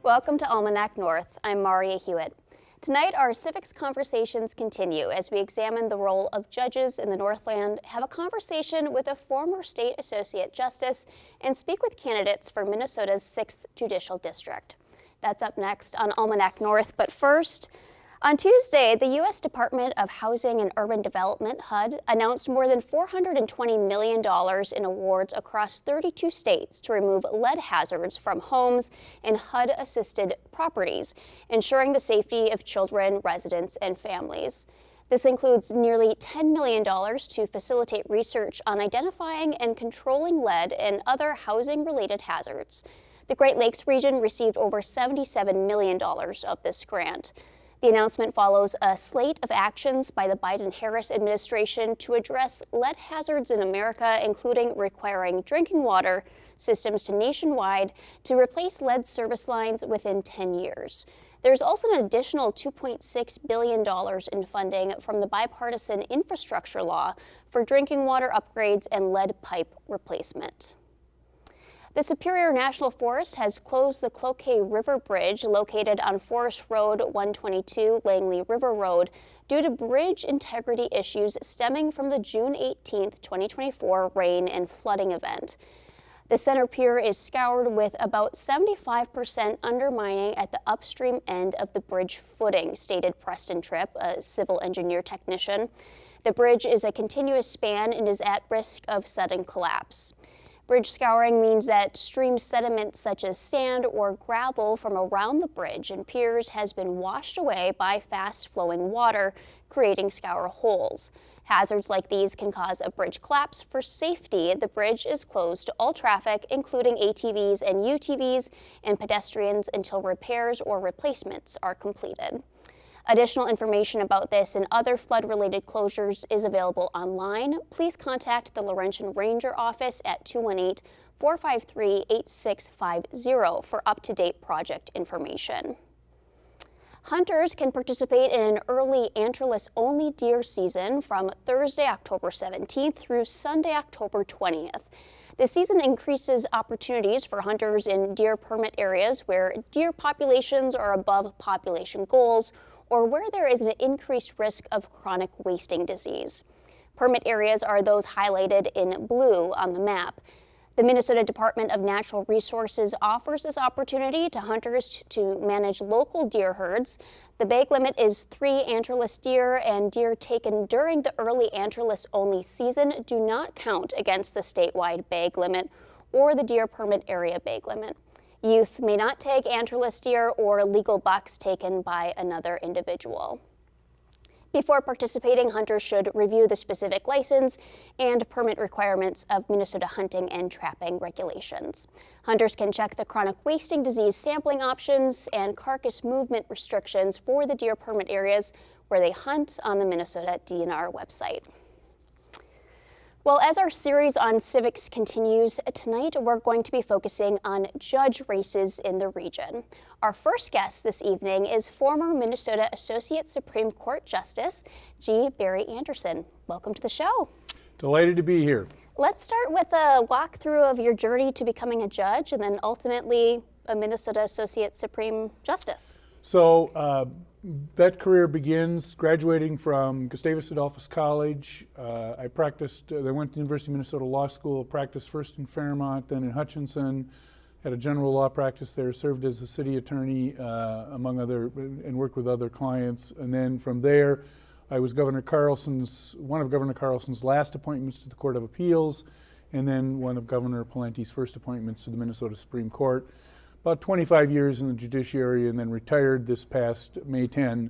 Welcome to Almanac North. I'm Maarja Hewitt. Tonight, our civics conversations continue as we examine the role of judges in the Northland, have a conversation with a former state associate justice, and speak with candidates for Minnesota's 6th Judicial District. That's up next on Almanac North, but first, on Tuesday, the U.S. Department of Housing and Urban Development, HUD, announced more than $420 million in awards across 32 states to remove lead hazards from homes and HUD-assisted properties, ensuring the safety of children, residents, and families. This includes nearly $10 million to facilitate research on identifying and controlling lead and other housing-related hazards. The Great Lakes region received over $77 million of this grant. The announcement follows a slate of actions by the Biden-Harris administration to address lead hazards in America, including requiring drinking water systems to nationwide to replace lead service lines within 10 years. There's also an additional $2.6 billion in funding from the bipartisan infrastructure law for drinking water upgrades and lead pipe replacement. The Superior National Forest has closed the Cloquet River Bridge located on Forest Road 122, Langley River Road, due to bridge integrity issues stemming from the June 18, 2024 rain and flooding event. The center pier is scoured with about 75% undermining at the upstream end of the bridge footing, stated Preston Tripp, a civil engineer technician. The bridge is a continuous span and is at risk of sudden collapse. Bridge scouring means that stream sediment such as sand or gravel from around the bridge and piers has been washed away by fast-flowing water, creating scour holes. Hazards like these can cause a bridge collapse. For safety, the bridge is closed to all traffic, including ATVs and UTVs, and pedestrians until repairs or replacements are completed. Additional information about this and other flood-related closures is available online. Please contact the Laurentian Ranger Office at 218-453-8650 for up-to-date project information. Hunters can participate in an early antlerless-only deer season from Thursday, October 17th through Sunday, October 20th. The season increases opportunities for hunters in deer permit areas where deer populations are above population goals or where there is an increased risk of chronic wasting disease. Permit areas are those highlighted in blue on the map. The Minnesota Department of Natural Resources offers this opportunity to hunters to manage local deer herds. The bag limit is 3 antlerless deer, and deer taken during the early antlerless-only season do not count against the statewide bag limit or the deer permit area bag limit. Youth may not take antlerless deer or legal bucks taken by another individual. Before participating, hunters should review the specific license and permit requirements of Minnesota hunting and trapping regulations. Hunters can check the chronic wasting disease sampling options and carcass movement restrictions for the deer permit areas where they hunt on the Minnesota DNR website. Well, as our series on civics continues, tonight we're going to be focusing on judge races in the region. Our first guest this evening is former Minnesota Associate Supreme Court Justice G. Barry Anderson. Welcome to the show. Delighted to be here. Let's start with a walkthrough of your journey to becoming a judge and then ultimately a Minnesota Associate Supreme Justice. So that career begins graduating from Gustavus Adolphus College. I practiced, I went to the University of Minnesota Law School, practiced first in Fairmont, then in Hutchinson, had a general law practice there, served as a city attorney among other, and worked with other clients. And then from there, I was one of Governor Carlson's last appointments to the Court of Appeals, and then one of Governor Palente's first appointments to the Minnesota Supreme Court. About 25 years in the judiciary, and then retired this past May 10,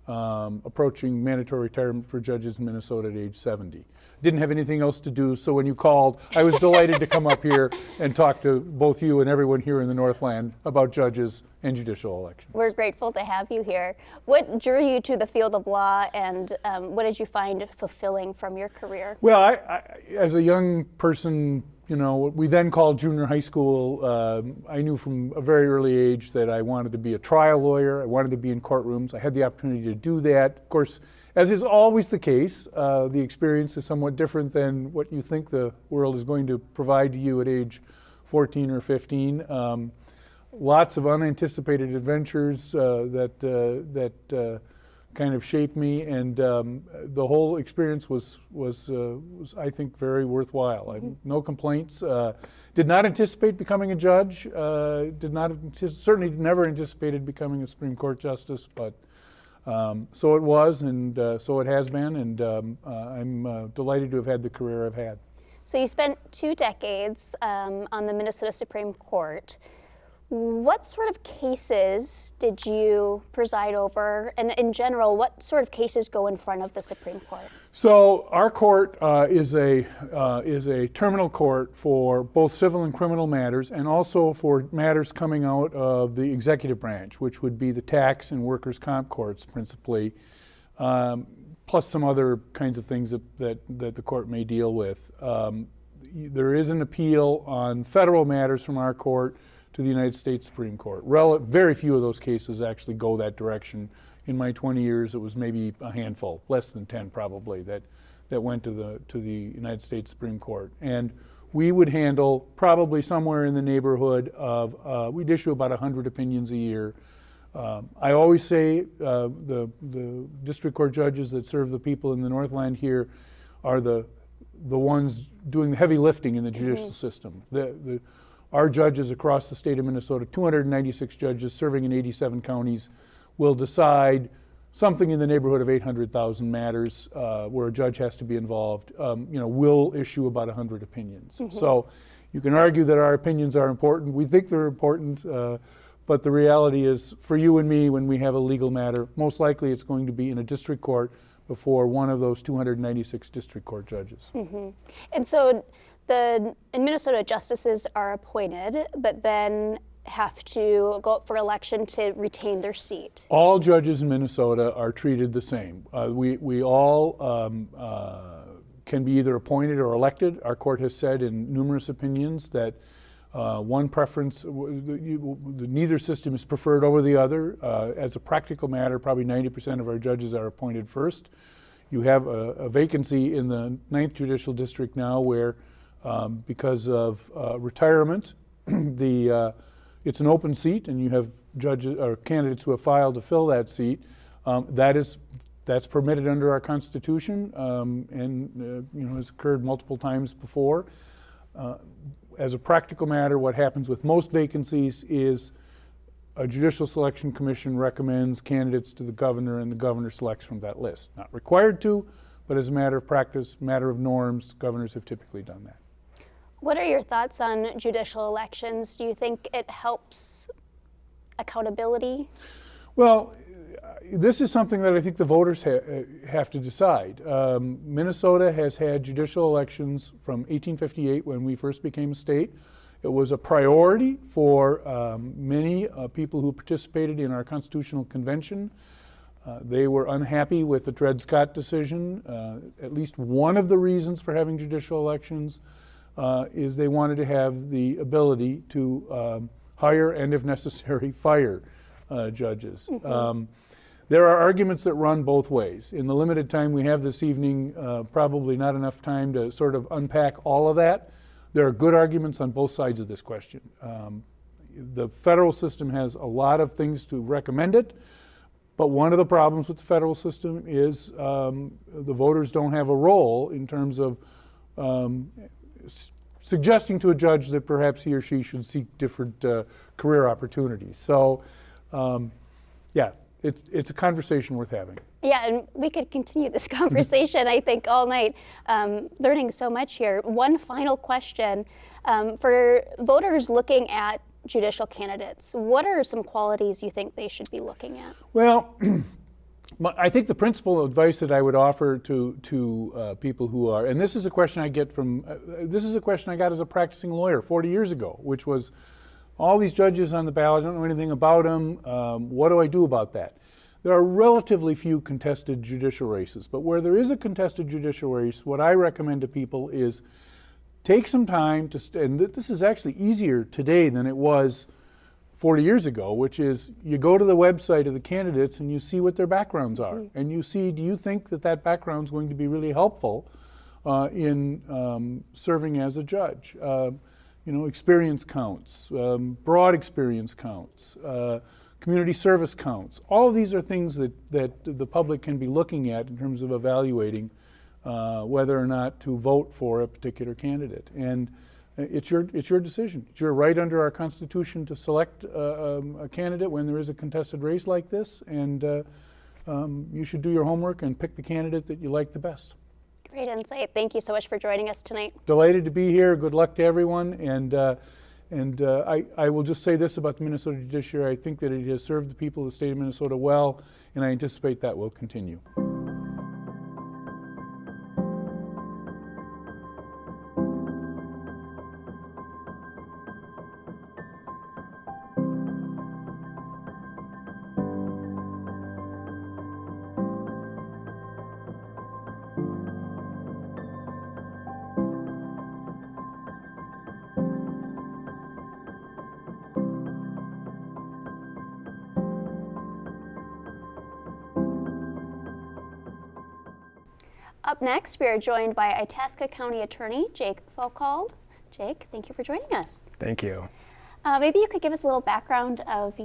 approaching mandatory retirement for judges in Minnesota at age 70. Didn't have anything else to do, so when you called, I was delighted to come up here and talk to both you and everyone here in the Northland about judges and judicial elections. We're grateful to have you here. What drew you to the field of law, and what did you find fulfilling from your career? Well, I as a young person, you know, what we then called junior high school, I knew from a very early age that I wanted to be a trial lawyer. I wanted to be in courtrooms. I had the opportunity to do that. Of course, as is always the case, the experience is somewhat different than what you think the world is going to provide to you at age 14 or 15. lots of unanticipated adventures that kind of shaped me, and the whole experience was I think very worthwhile. No complaints. Did not anticipate becoming a judge. Certainly never anticipated becoming a Supreme Court justice, but so it was, and so it has been, and I'm delighted to have had the career I've had. So you spent 2 decades on the Minnesota Supreme Court. What sort of cases did you preside over? And in general, what sort of cases go in front of the Supreme Court? So our court is a terminal court for both civil and criminal matters, and also for matters coming out of the executive branch, which would be the tax and workers' comp courts principally, plus some other kinds of things that the court may deal with. There is an appeal on federal matters from our court to the United States Supreme Court. Very few of those cases actually go that direction. In my 20 years, it was maybe a handful, less than 10 probably, that went to the United States Supreme Court. And we would handle probably somewhere in the neighborhood of, we'd issue about 100 opinions a year. I always say the district court judges that serve the people in the Northland here are the ones doing the heavy lifting in the judicial system. Our judges across the state of Minnesota, 296 judges serving in 87 counties, will decide something in the neighborhood of 800,000 matters where a judge has to be involved. We'll issue about 100 opinions. So you can argue that our opinions are important. We think they're important, but the reality is, for you and me, when we have a legal matter, most likely it's going to be in a district court before one of those 296 district court judges. And so in Minnesota, justices are appointed, but then have to go up for election to retain their seat. All judges in Minnesota are treated the same. We all can be either appointed or elected. Our court has said in numerous opinions that one preference, neither system is preferred over the other. As a practical matter, probably 90% of our judges are appointed first. You have a vacancy in the 9th Judicial District now where, because of retirement, it's an open seat, and you have judges or candidates who have filed to fill that seat. That's permitted under our Constitution, and has occurred multiple times before. As a practical matter, what happens with most vacancies is a Judicial Selection Commission recommends candidates to the governor, and the governor selects from that list. Not required to, but as a matter of practice, matter of norms, governors have typically done that. What are your thoughts on judicial elections? Do you think it helps accountability? Well, this is something that I think the voters have to decide. Minnesota has had judicial elections from 1858 when we first became a state. It was a priority for many people who participated in our constitutional convention. They were unhappy with the Dred Scott decision. At least one of the reasons for having judicial elections is they wanted to have the ability to hire and, if necessary, fire judges. There are arguments that run both ways. In the limited time we have this evening, probably not enough time to sort of unpack all of that. There are good arguments on both sides of this question. The federal system has a lot of things to recommend it, but one of the problems with the federal system is the voters don't have a role in terms of suggesting to a judge that perhaps he or she should seek different career opportunities. So, yeah, it's a conversation worth having. Yeah, and we could continue this conversation, I think, all night, learning so much here. One final question. For voters looking at judicial candidates, what are some qualities you think they should be looking at? Well, I think the principal advice that I would offer to people who are, and this is a question I get from, this is a question I got as a practicing lawyer 40 years ago, which was, all these judges on the ballot, I don't know anything about them, what do I do about that? There are relatively few contested judicial races, but where there is a contested judicial race, what I recommend to people is take some time to, and this is actually easier today than it was 40 years ago, which is you go to the website of the candidates and you see what their backgrounds are. And you see, do you think that that background is going to be really helpful in serving as a judge? experience counts, broad experience counts, community service counts. All of these are things that the public can be looking at in terms of evaluating whether or not to vote for a particular candidate. And it's your decision. It's your right under our Constitution to select a candidate when there is a contested race like this, and you should do your homework and pick the candidate that you like the best. Great insight. Thank you so much for joining us tonight. Delighted to be here. Good luck to everyone. And I will just say this about the Minnesota judiciary. I think that it has served the people of the state of Minnesota well, and I anticipate that will continue. Up next, we are joined by Itasca County Attorney Jake Fauchald. Jake, thank you for joining us. Thank you. Maybe you could give us a little background of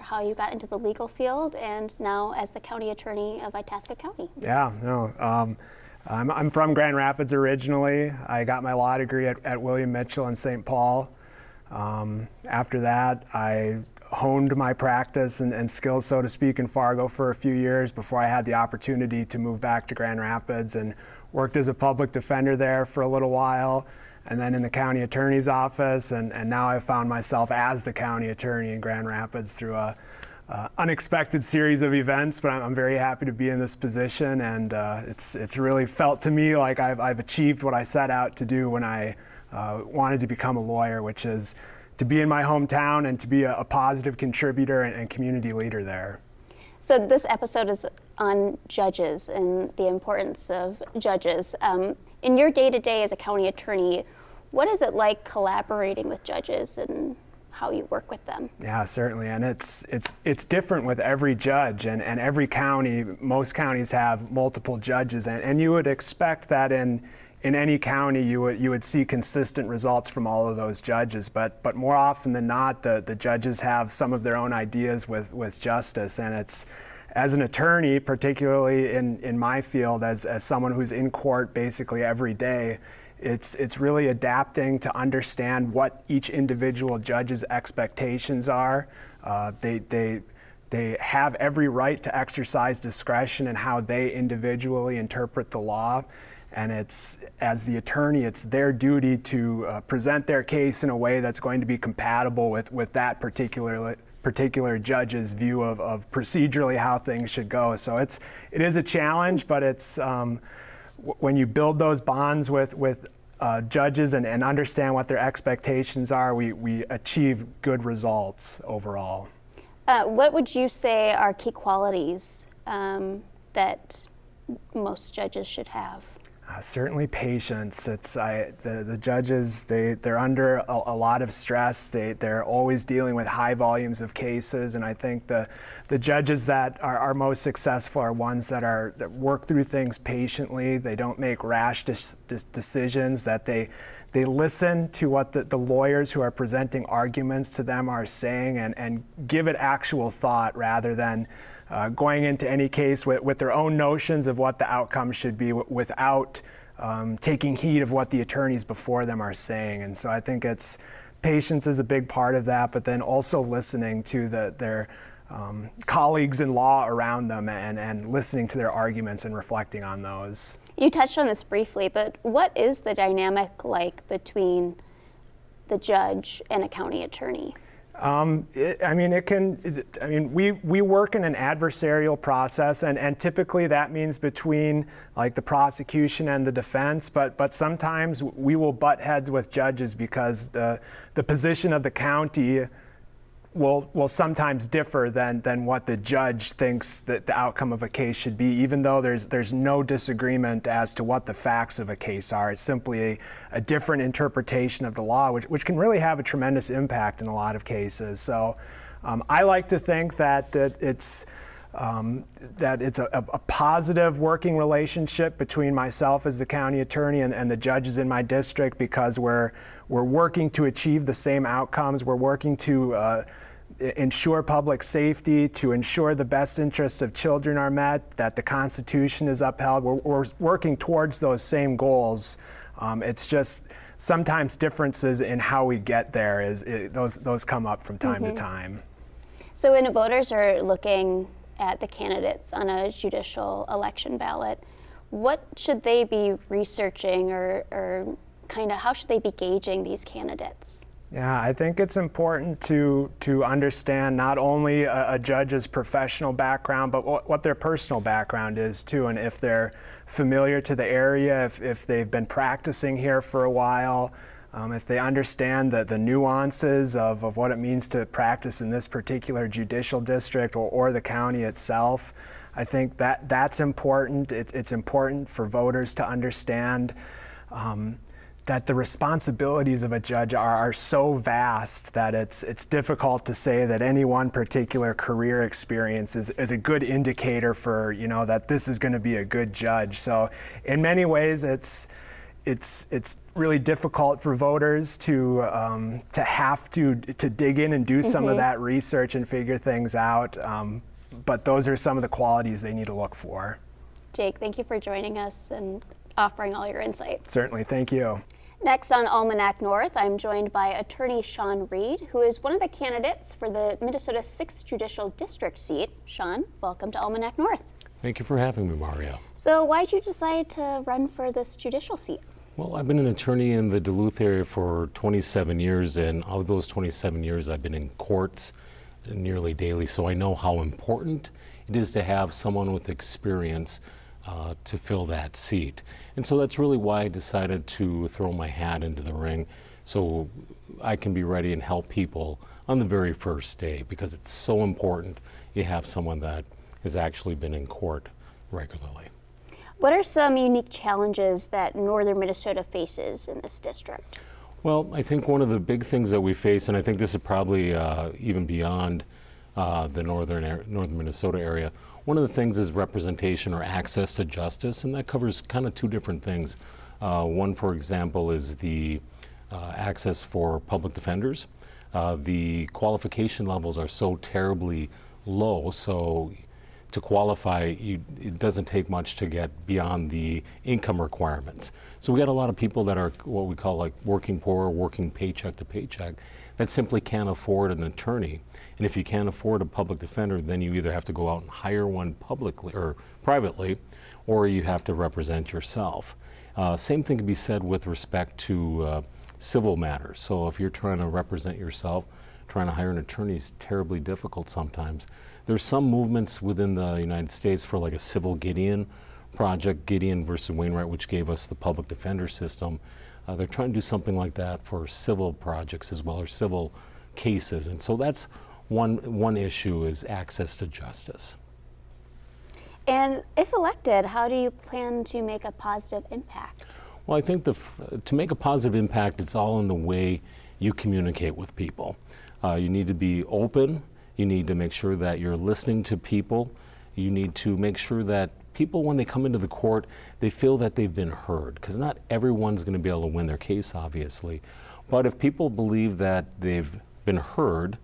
how you got into the legal field and now as the County Attorney of Itasca County. Yeah, no, I'm from Grand Rapids originally. I got my law degree at William Mitchell in St. Paul. After that, I honed my practice and skills, so to speak, in Fargo for a few years before I had the opportunity to move back to Grand Rapids, and worked as a public defender there for a little while, and then in the county attorney's office, and now I've found myself as the county attorney in Grand Rapids through a unexpected series of events, but I'm very happy to be in this position, and it's really felt to me like I've achieved what I set out to do when I wanted to become a lawyer, which is to be in my hometown and to be a positive contributor and community leader there. So this episode is on judges and the importance of judges. In your day-to-day as a county attorney, what is it like collaborating with judges and how you work with them? Yeah, certainly, and it's different with every judge, and every county, most counties have multiple judges, and you would expect that in any county you would see consistent results from all of those judges, but more often than not, the judges have some of their own ideas with justice, and it's, as an attorney, particularly in my field, as someone who's in court basically every day, it's really adapting to understand what each individual judge's expectations are. They have every right to exercise discretion in how they individually interpret the law. And it's, as the attorney, it's their duty to present their case in a way that's going to be compatible with that particular judge's view of procedurally how things should go. So it is a challenge, but it's when you build those bonds with judges and understand what their expectations are, we achieve good results overall. What would you say are key qualities that most judges should have? Certainly patience. It's the judges, they're under a lot of stress. They're always dealing with high volumes of cases, and I think the judges that are most successful are ones that work through things patiently. They don't make rash decisions, that they listen to what the lawyers who are presenting arguments to them are saying and give it actual thought rather than going into any case with their own notions of what the outcome should be without taking heed of what the attorneys before them are saying. And so I think patience is a big part of that, but then also listening to their colleagues in law around them and listening to their arguments and reflecting on those. You touched on this briefly, but what is the dynamic like between the judge and a county attorney? We work in an adversarial process, and typically that means between like the prosecution and the defense, but sometimes we will butt heads with judges because the position of the county will sometimes differ than what the judge thinks that the outcome of a case should be, even though there's no disagreement as to what the facts of a case are. It's simply a different interpretation of the law, which can really have a tremendous impact in a lot of cases. So I like to think that it's that it's a positive working relationship between myself as the county attorney and the judges in my district, because we're working to achieve the same outcomes. We're working to ensure public safety, to ensure the best interests of children are met, that the Constitution is upheld. We're working towards those same goals. It's just sometimes differences in how we get there, those come up from time to time. So when voters are looking at the candidates on a judicial election ballot, what should they be researching, or kind of how should they be gauging these candidates? Yeah, I think it's important to understand not only a judge's professional background, but what their personal background is too, and if they're familiar to the area, if they've been practicing here for a while, if they understand the nuances of what it means to practice in this particular judicial district or the county itself. I think that's important. It's important for voters to understand that the responsibilities of a judge are so vast that it's difficult to say that any one particular career experience is a good indicator for, that this is going to be a good judge. So in many ways, it's really difficult for voters to have to dig in and do some of that research and figure things out. But those are some of the qualities they need to look for. Jake, thank you for joining us and offering all your insight. Certainly, thank you. Next on Almanac North, I'm joined by attorney Shawn Reed, who is one of the candidates for the Minnesota 6th Judicial District seat. Shawn, welcome to Almanac North. Thank you for having me, Maarja. So why did you decide to run for this judicial seat? Well, I've been an attorney in the Duluth area for 27 years, and of those 27 years, I've been in courts nearly daily, so I know how important it is to have someone with experience to fill that seat. And so that's really why I decided to throw my hat into the ring, so I can be ready and help people on the very first day, because it's so important you have someone that has actually been in court regularly. What are some unique challenges that northern Minnesota faces in this district? Well, I think one of the big things that we face, and I think this is probably even beyond the northern Minnesota area, one of the things is representation or access to justice, and that covers kind of two different things. One, for example, is the access for public defenders. The qualification levels are so terribly low, so to qualify, it doesn't take much to get beyond the income requirements. So we got a lot of people that are what we call like working poor, working paycheck to paycheck, that simply can't afford an attorney. And if you can't afford a public defender, then you either have to go out and hire one publicly or privately, or you have to represent yourself. Same thing can be said with respect to civil matters. So if you're trying to represent yourself, trying to hire an attorney is terribly difficult sometimes. There's some movements within the United States for like a civil Gideon project, Gideon versus Wainwright, which gave us the public defender system. They're trying to do something like that for civil projects as well, or civil cases. And so that's one issue, is access to justice. And if elected, how do you plan to make a positive impact? Well, I think to make a positive impact, it's all in the way you communicate with people. You need to be open. You need to make sure that you're listening to people. You need to make sure that people, when they come into the court, they feel that they've been heard, because not everyone's going to be able to win their case, obviously. But if people believe that they've been heard,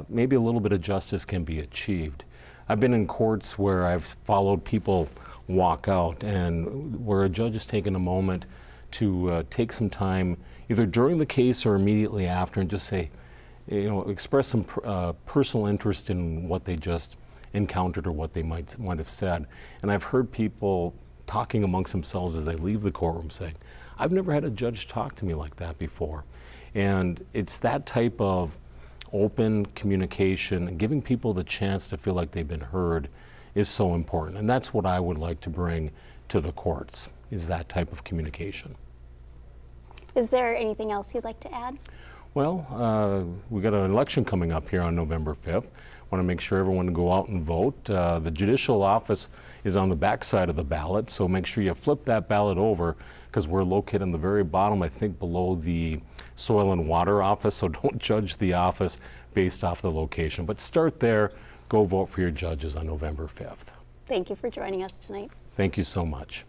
maybe a little bit of justice can be achieved. I've been in courts where I've followed people walk out, and where a judge has taken a moment to take some time, either during the case or immediately after, and just say, express some personal interest in what they just encountered or what they might have said. And I've heard people talking amongst themselves as they leave the courtroom saying, I've never had a judge talk to me like that before. And it's that type of open communication and giving people the chance to feel like they've been heard is so important. And that's what I would like to bring to the courts, is that type of communication. Is there anything else you'd like to add? Well, we got an election coming up here on November 5th. Want to make sure everyone can go out and vote. The judicial office is on the back side of the ballot, so make sure you flip that ballot over, because we're located on the very bottom, I think below the soil and water office, so don't judge the office based off the location. But start there, go vote for your judges on November 5th. Thank you for joining us tonight. Thank you so much.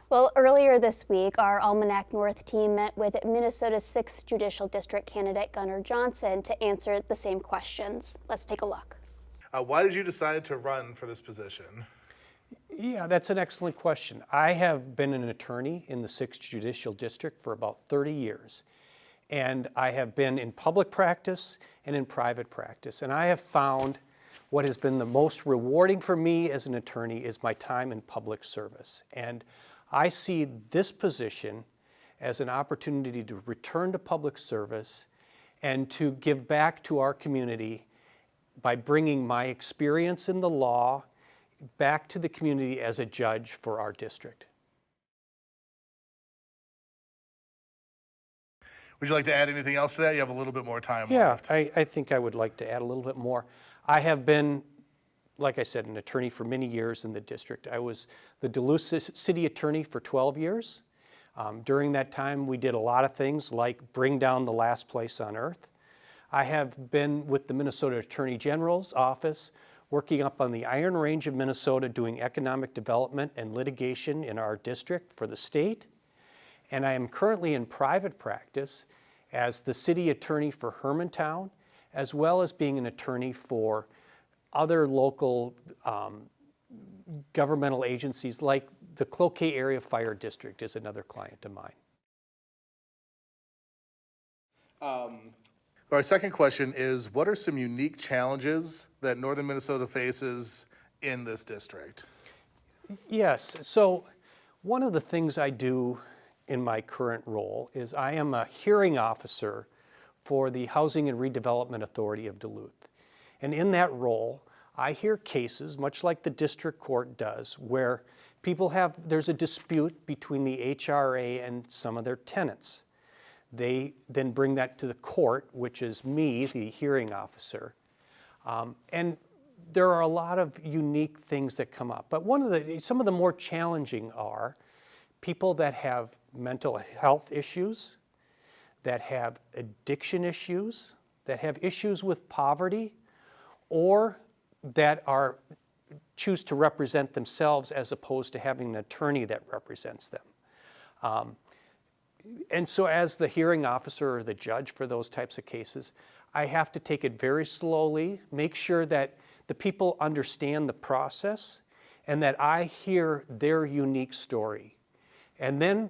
Well, earlier this week, our Almanac North team met with Minnesota's 6th Judicial District candidate Gunnar to answer the same questions. Let's take a look. Why did you decide to run for this position? Yeah, that's an excellent question. I have been an attorney in the 6th Judicial District for about 30 years. And I have been in public practice and in private practice. And I have found what has been the most rewarding for me as an attorney is my time in public service. And I see this position as an opportunity to return to public service and to give back to our community by bringing my experience in the law back to the community as a judge for our district. Would you like to add anything else to that? You have a little bit more time Yeah, left. I think I would like to add a little bit more. I have been, like I said, an attorney for many years in the district. I was the Duluth City Attorney for 12 years. During that time, we did a lot of things like bring down the last place on earth. I have been with the Minnesota Attorney General's office, working up on the Iron Range of Minnesota, doing economic development and litigation in our district for the state. And I am currently in private practice as the city attorney for Hermantown, as well as being an attorney for other local governmental agencies, like the Cloquet Area Fire District is another client of mine. Our second question is, what are some unique challenges that Northern Minnesota faces in this district? Yes, so one of the things I do in my current role is I am a hearing officer for the Housing and Redevelopment Authority of Duluth. And in that role, I hear cases, much like the district court does, where there's a dispute between the HRA and some of their tenants. They then bring that to the court, which is me, the hearing officer. And there are a lot of unique things that come up. But some of the more challenging are people that have mental health issues, that have addiction issues, that have issues with poverty, or that choose to represent themselves as opposed to having an attorney that represents them. And so as the hearing officer or the judge for those types of cases, I have to take it very slowly, make sure that the people understand the process and that I hear their unique story. And then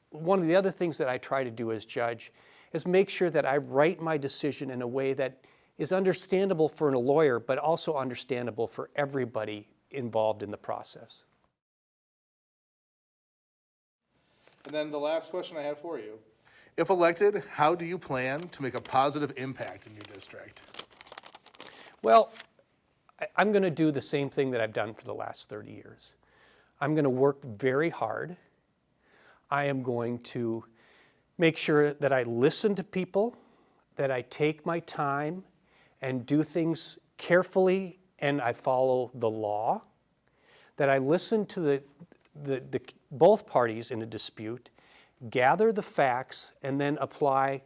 one of the other things that I try to do as judge is make sure that I write my decision in a way that is understandable for a lawyer, but also understandable for everybody involved in the process. And then the last question I have for you. If elected, how do you plan to make a positive impact in your district? Well, I'm going to do the same thing that I've done for the last 30 years. I'm going to work very hard. I am going to make sure that I listen to people, that I take my time and do things carefully and I follow the law, that I listen to both parties in a dispute, gather the facts, and then apply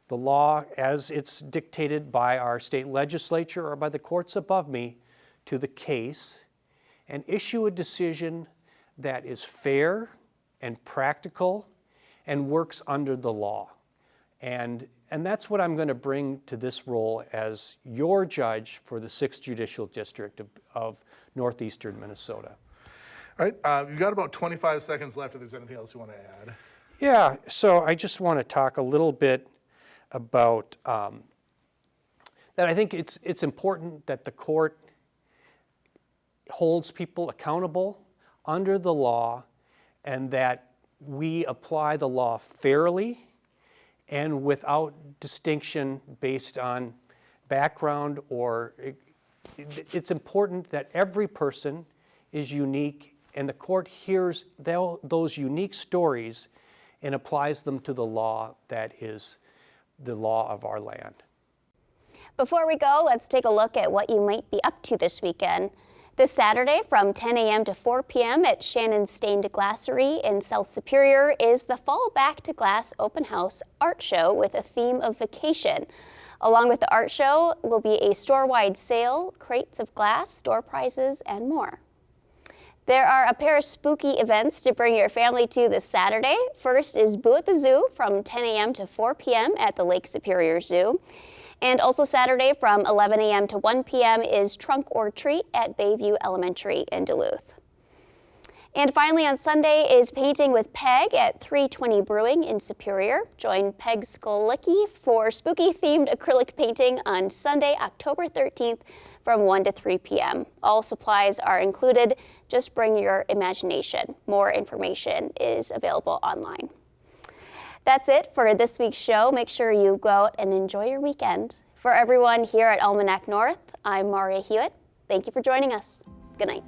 the law as it's dictated by our state legislature or by the courts above me to the case, and issue a decision that is fair and practical and works under the law. And that's what I'm going to bring to this role as your judge for the 6th Judicial District of Northeastern Minnesota. All right, you've got about 25 seconds left if there's anything else you want to add. Yeah, so I just want to talk a little bit about that I think it's important that the court holds people accountable under the law and that we apply the law fairly and without distinction based on background or it's important that every person is unique and the court hears those unique stories and applies them to the law that is the law of our land. Before we go, let's take a look at what you might be up to this weekend. This Saturday from 10 a.m. to 4 p.m. at Shannon's Stained Glassery in South Superior is the Fall Back to Glass Open House Art Show with a theme of vacation. Along with the art show will be a store-wide sale, crates of glass, door prizes, and more. There are a pair of spooky events to bring your family to this Saturday. First is Boo at the Zoo from 10 a.m. to 4 p.m. at the Lake Superior Zoo. And also Saturday from 11 a.m. to 1 p.m. is Trunk or Treat at Bayview Elementary in Duluth. And finally on Sunday is Painting with Peg at 320 Brewing in Superior. Join Peg Skolicki for spooky-themed acrylic painting on Sunday, October 13th from 1 to 3 p.m. All supplies are included. Just bring your imagination. More information is available online. That's it for this week's show. Make sure you go out and enjoy your weekend. For everyone here at Almanac North, I'm Maarja Hewitt. Thank you for joining us. Good night.